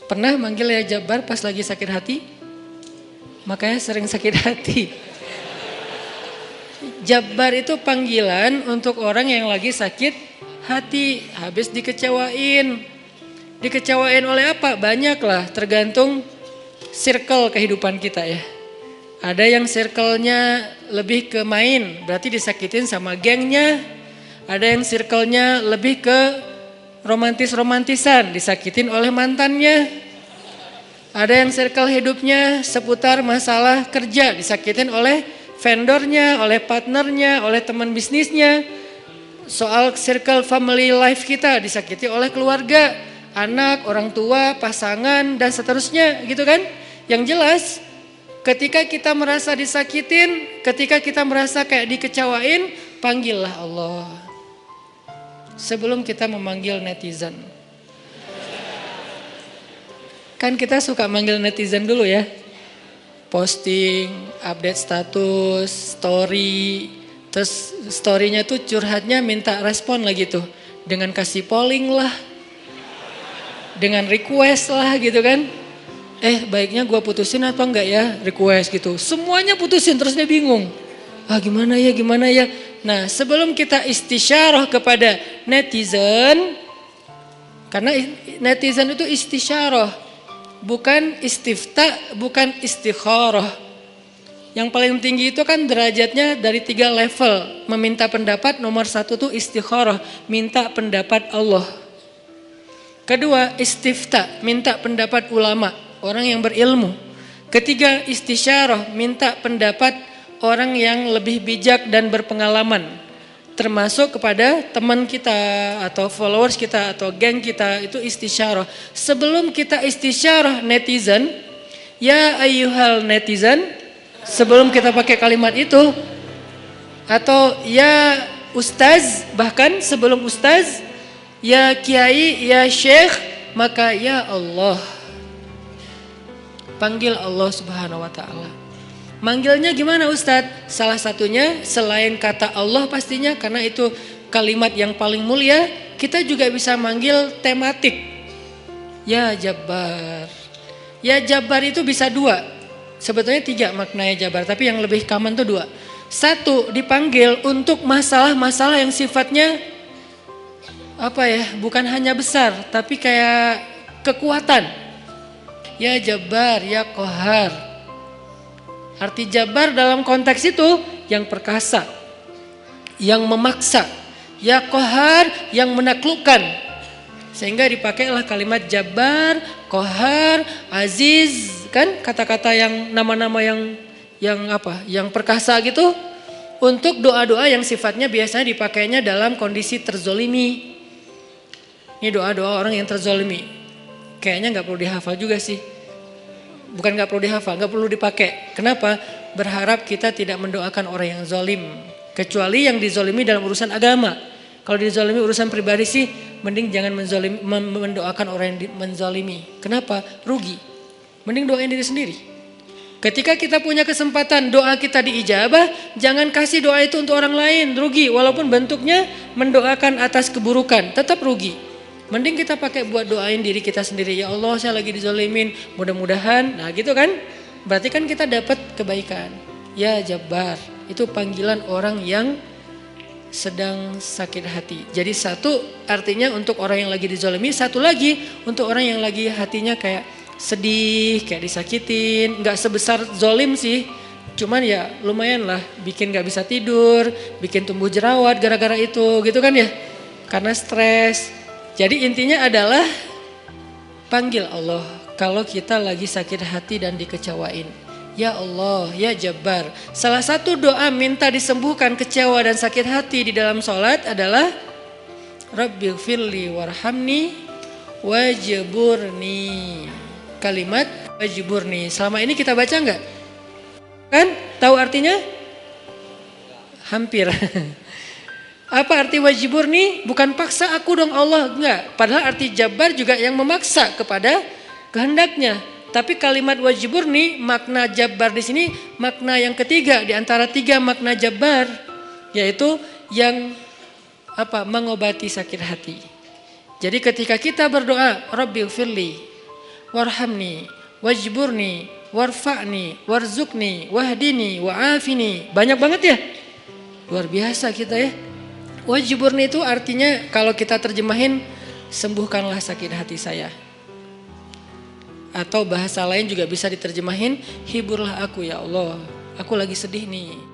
Pernah manggil ya Jabbar pas lagi sakit hati? Makanya sering sakit hati. Jabbar itu panggilan untuk orang yang lagi sakit hati, habis dikecewain. Dikecewain oleh apa? Banyak lah, tergantung circle kehidupan kita ya. Ada yang circle-nya lebih ke main, berarti disakitin sama gengnya. Ada yang circle-nya lebih ke romantis-romantisan, disakitin oleh mantannya. Ada yang circle hidupnya seputar masalah kerja, disakitin oleh vendornya, oleh partnernya, oleh teman bisnisnya. Soal circle family life kita disakiti oleh keluarga, anak, orang tua, pasangan, dan seterusnya gitu kan. Yang jelas ketika kita merasa disakitin, ketika kita merasa kayak dikecewain, panggillah Allah. Sebelum kita memanggil netizen. Kan kita suka manggil netizen dulu ya. Posting, update status, story. Terus storynya tuh curhatnya minta respon lagi tuh. Dengan kasih polling lah. Dengan request lah gitu kan. Baiknya gue putusin apa enggak ya, request gitu. Semuanya putusin, terus dia bingung. Gimana ya. Nah, sebelum kita istisyarah kepada netizen, karena netizen itu istisyarah, bukan istifta, bukan istikharah. Yang paling tinggi itu kan derajatnya dari 3 level. Meminta pendapat, nomor 1 tuh istikharah, minta pendapat Allah. Kedua, istifta, minta pendapat ulama, orang yang berilmu. Ketiga, istisyarah, minta pendapat orang yang lebih bijak dan berpengalaman. Termasuk kepada teman kita atau followers kita atau geng kita, itu istisyarah. Sebelum kita istisyarah netizen, ya ayyuhal netizen, sebelum kita pakai kalimat itu, atau ya ustaz, bahkan sebelum ustaz, ya kiai, ya syekh, maka ya Allah. Panggil Allah Subhanahu wa ta'ala. Manggilnya gimana Ustadz? Salah satunya selain kata Allah pastinya, karena itu kalimat yang paling mulia, kita juga bisa manggil tematik. Ya Jabbar. Ya Jabbar itu bisa 2. Sebetulnya 3 maknanya Jabbar, tapi yang lebih common tuh 2. 1, dipanggil untuk masalah-masalah yang sifatnya bukan hanya besar, tapi kayak kekuatan. Ya Jabbar, ya Qahar. Arti Jabbar dalam konteks itu yang perkasa, yang memaksa, ya Qahar, yang menaklukkan. Sehingga dipakailah kalimat Jabbar, Qahar, Aziz, kan kata-kata yang nama-nama yang perkasa gitu, untuk doa-doa yang sifatnya biasanya dipakainya dalam kondisi terzolimi. Ini doa-doa orang yang terzolimi. Kayaknya nggak perlu dihafal juga sih. Bukan gak perlu dihafal, gak perlu dipakai. Kenapa? Berharap kita tidak mendoakan orang yang zolim. Kecuali yang dizolimi dalam urusan agama. Kalau dizolimi urusan pribadi sih, mending jangan mendoakan orang yang menzolimi. Kenapa? Rugi. Mending doain diri sendiri. Ketika kita punya kesempatan doa kita diijabah, jangan kasih doa itu untuk orang lain. Rugi, walaupun bentuknya mendoakan atas keburukan, tetap rugi. Mending kita pakai buat doain diri kita sendiri. Ya Allah, saya lagi dizolimin, mudah-mudahan. Nah gitu kan, berarti kan kita dapat kebaikan. Ya Jabbar, itu panggilan orang yang sedang sakit hati. Jadi 1 artinya untuk orang yang lagi dizolimi, 1 lagi untuk orang yang lagi hatinya kayak sedih, kayak disakitin. Gak sebesar zolim sih, cuman ya lumayan lah, bikin gak bisa tidur, bikin tumbuh jerawat gara-gara itu gitu kan ya, karena stres. Jadi intinya adalah panggil Allah kalau kita lagi sakit hati dan dikecewain. Ya Allah, ya Jabbar. Salah satu doa minta disembuhkan kecewa dan sakit hati di dalam sholat adalah Rabbighfirli warhamni wajburni. Kalimat wajburni. Selama ini kita baca enggak? Kan? Tahu artinya? Hampir. Apa arti wajburni? Bukan paksa aku dong Allah, enggak. Padahal arti Jabbar juga yang memaksa kepada kehendaknya. Tapi kalimat wajburni, makna Jabbar di sini makna yang ketiga di antara 3 makna Jabbar, yaitu yang mengobati sakit hati. Jadi ketika kita berdoa, Rabbighfirli, warhamni, wajburni, warfa'ni, warzukni, wahdini, wa'afini. Banyak banget ya. Luar biasa kita ya. Wajburni itu artinya kalau kita terjemahin, sembuhkanlah sakit hati saya. Atau bahasa lain juga bisa diterjemahin, hiburlah aku ya Allah. Aku lagi sedih nih.